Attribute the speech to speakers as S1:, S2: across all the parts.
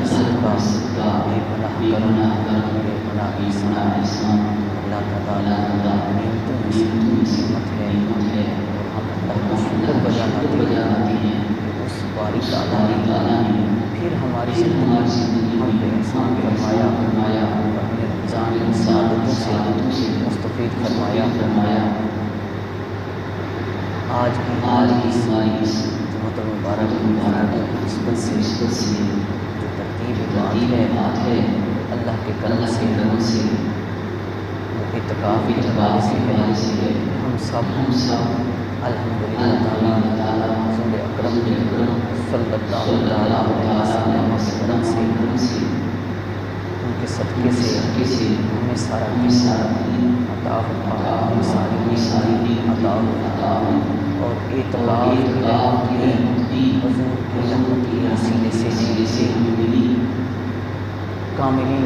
S1: صدقہ بے پناہ کرم بے پناہ احسان اللہ تعالیٰ نعمتوں میں سے نعمت ہے اور ہم اللہ کا شکر بجا لاتے ہیں اس باری تعالیٰ نے پھر ہماری زندگی ہم پہ احسان فرمایا اور ہمیں رمضان کی سعادتوں سے مستفید فرمایا۔ آج کی ہماری اس جمعۃ المبارک کی نسبت سے جو ترتیب بات ہے اللہ کے کرم سے اعتکاف سے ہے۔ ہم سب الحمدللہ تعالیٰ حضور اکرم صلی اللہ علیہ وسلم کے کرم سے ان کے صدقے سے ہمیں سارا عطا ہوا، ہمیں ساری عطا اور اعتکاف کی حضور کی رحمت کے وسیلے سے ملی۔ کاملین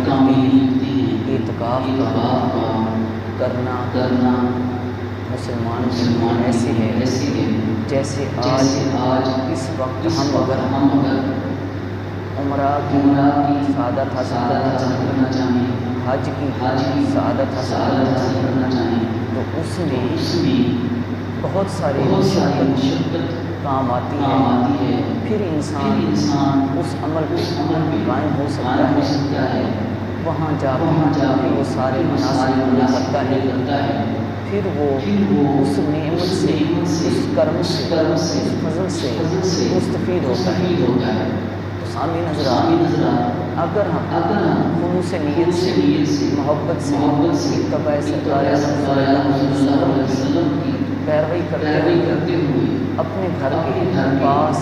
S1: اعتکاف کا کرنا مسلمان ایسے ہے جیسے آج اس وقت ہم اگر عمرہ کی سعادت حاصل کرنا چاہیں، حج کی سعادت حاصل کرنا چاہیں تو اس میں بہت سارے مشقت کام آتی ہے، پھر انسان اس عمل پہ قائم ہو سکتا ہے، وہاں جا کے وہ سارے مناسب کرتا ہے، پھر وہ اس نعمت سے اس کرم سے اس فضل سے مستفید ہوتا ہے۔ تو سامعین حضرات، اگر ہم خلوص نیت سے محبت سے اتباع سرکار صلی اللہ علیہ وسلم کی پیروی کرتے ہوئے اپنے گھر کے پاس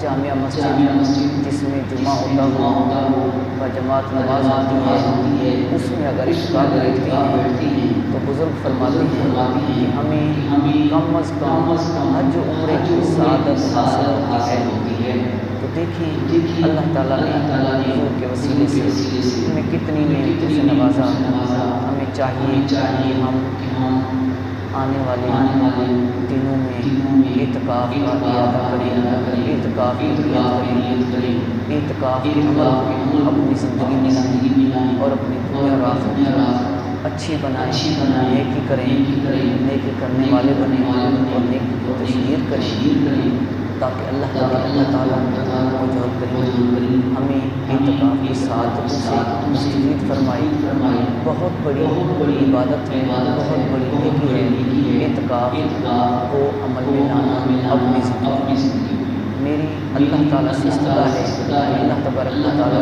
S1: جامع مسجد جس میں جمعہ ہوتا ہو بجماعت نماز ہوتی ہے، اس میں اگر اتفاق بیٹھتے ہیں تو بزرگ فرماتے ہیں کہ ہمیں کم از کم حج عمرے کی سعادت حاصل ہوتی ہے۔ تو دیکھیں اللہ تعالیٰ نے حضور کے وسیلے سے ہمیں کتنی نعمتوں سے نوازا۔ ہمیں چاہیے کہ ہم آنے والے دنوں میں اعتکاف کا اعادہ کریں، اعتکاف کی نیت کریں، اعتکاف کے عمل اپنی زندگی میں لائیں اور اپنی دنیا اور آخرت اچھی بنائیں، نیکی کریں، نیکی کرنے والے بنیں اور نیکی کو تشہیر کریں تاکہ اللہ تعالیٰ وجہ کریم ہمیں اعتکاف کی سعادتوں سے مستفید فرمائی۔ بہت بڑی عبادت ہے، بہت بڑی نیکی ہے اعتکاف کو عمل میں لانا اپنی زندگی۔ میری اللہ تعالیٰ سے استدعا ہے، اللہ تبارک و تعالیٰ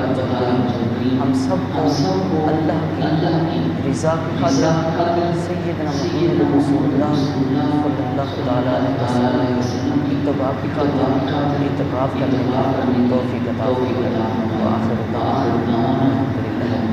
S1: ہم سب کو اللہ کی رضا کی خاطر سیدنا محمد رسول اللہ صلی اللہ تعالیٰ علیہ وسلم کی اتباع کی خاطر اعتکاف کرنے کا توفیق عطا فرمائے۔ وآخر دعوانا الحمدللہ۔